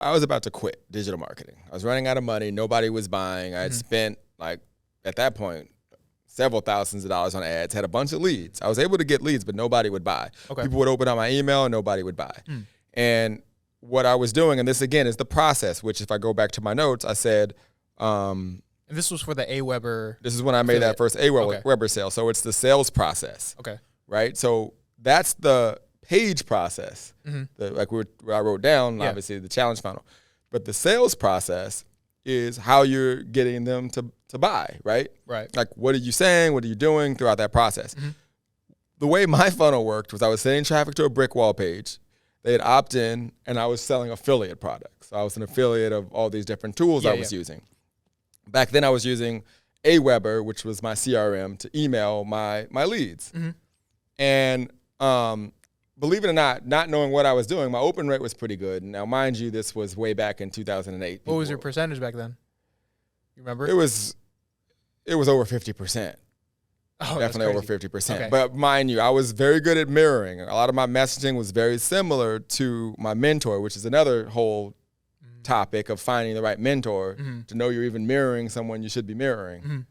I was about to quit digital marketing. I was running out of money. Nobody was buying. I had spent, like, at that point, several thousands of dollars on ads, had a bunch of leads. I was able to get leads, but nobody would buy. Okay. People would open up my email and nobody would buy. And what I was doing, and this again is the process, which if I go back to my notes, I said, and this was for the AWeber. This is when I made that first AWeber sale. So it's the sales process. Okay. Right? So that's the page process, I wrote down, obviously, the challenge funnel. But the sales process is how you're getting them to buy, right? Right. Like, what are you saying? What are you doing throughout that process? The way my funnel worked was I was sending traffic to a brick wall page. They'd opt in, and I was selling affiliate products. So I was an affiliate of all these different tools I was using. Back then, I was using AWeber, which was my CRM, to email my leads. And believe it or not knowing what I was doing, my open rate was pretty good. Now, mind you, this was way back in 2008. What was your percentage back then? You remember? It was over 50%. Oh, definitely over 50%. Okay. But mind you, I was very good at mirroring. A lot of my messaging was very similar to my mentor, which is another whole topic of finding the right mentor to know you're even mirroring someone you should be mirroring.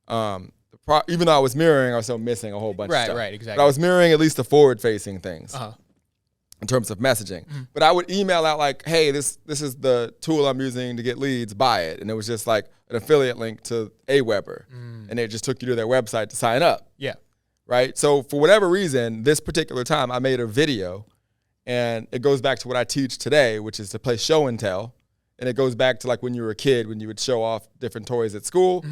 Even though I was mirroring, I was still missing a whole bunch of stuff. Right, exactly. But I was mirroring at least the forward-facing things in terms of messaging. But I would email out like, hey, this is the tool I'm using to get leads, buy it. And it was just like an affiliate link to AWeber. And it just took you to their website to sign up. Yeah. Right? So for whatever reason, this particular time, I made a video. And it goes back to what I teach today, which is to play show and tell. And it goes back to like when you were a kid, when you would show off different toys at school.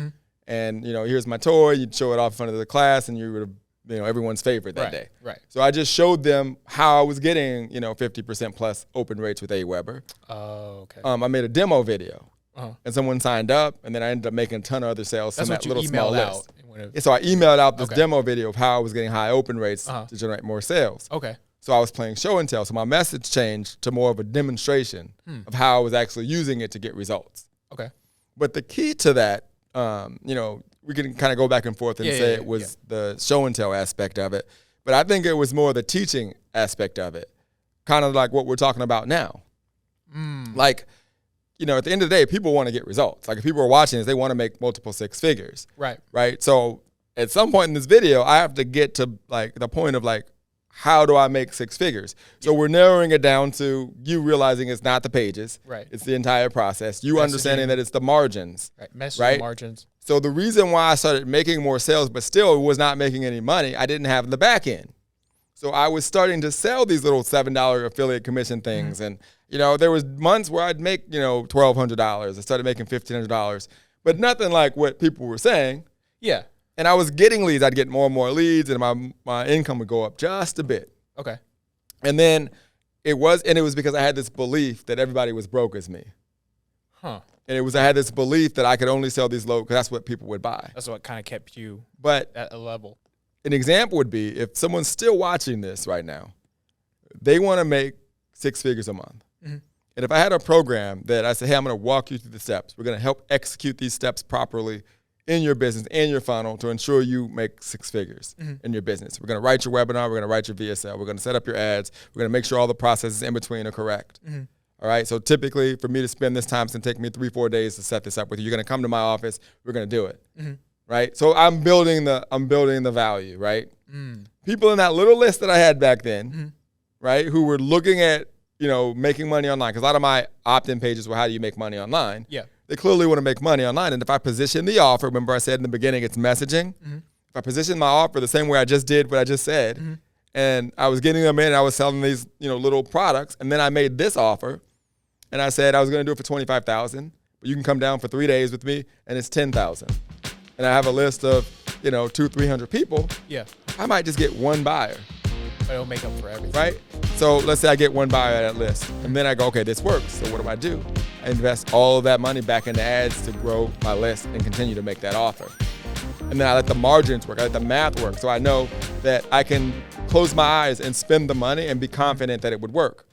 And, here's my toy. You'd show it off in front of the class, and you would have, everyone's favorite that day. Right. So I just showed them how I was getting, 50% plus open rates with AWeber. Oh, okay. I made a demo video, and someone signed up, and then I ended up making a ton of other sales from that little small list. So I emailed out this demo video of how I was getting high open rates to generate more sales. Okay. So I was playing show and tell. So my message changed to more of a demonstration of how I was actually using it to get results. Okay. But the key to that, we can kind of go back and forth and say it was the show and tell aspect of it. But I think it was more the teaching aspect of it, kind of like what we're talking about now. Like, at the end of the day, people want to get results. Like if people are watching this, they want to make multiple six figures. Right. So at some point in this video, I have to get to like the point of like, how do I make six figures? So we're narrowing it down to you realizing it's not the pages. Right. It's the entire process. You understanding that it's the margins. Right. Messaging margins. So the reason why I started making more sales, but still was not making any money, I didn't have the back end. So I was starting to sell these little $7 affiliate commission things. And, there was months where I'd make, $1,200. I started making $1,500, but nothing like what people were saying. Yeah. And I was getting leads. I'd get more and more leads, and my income would go up just a bit. Okay. And then it was because I had this belief that everybody was broke as me. Huh. And I had this belief that I could only sell these low because that's what people would buy. That's what kind of kept you at a level. An example would be if someone's still watching this right now, they want to make six figures a month. And if I had a program that I said, hey, I'm going to walk you through the steps. We're going to help execute these steps properly in your business and your funnel to ensure you make six figures in your business. We're going to write your webinar. We're going to write your VSL. We're going to set up your ads. We're going to make sure all the processes in between are correct. All right. So typically for me to spend this time, it's going to take me 3-4 days to set this up with you. You're going to come to my office. We're going to do it. Right. So I'm building the value. Right. People in that little list that I had back then, right, who were looking at, making money online. Because a lot of my opt-in pages were how do you make money online? Yeah. They clearly want to make money online. And if I position the offer, remember I said in the beginning, it's messaging. If I position my offer the same way I just did what I just said, and I was getting them in and I was selling these, little products, and then I made this offer, and I said I was going to do it for $25,000, but you can come down for 3 days with me, and it's $10,000. And I have a list of, 200-300 people. Yeah. I might just get one buyer. But it'll make up for everything. Right? So let's say I get one buyer at that list, and then I go, okay, this works. So what do? I invest all of that money back into ads to grow my list and continue to make that offer. And then I let the margins work. I let the math work. So I know that I can close my eyes and spend the money and be confident that it would work.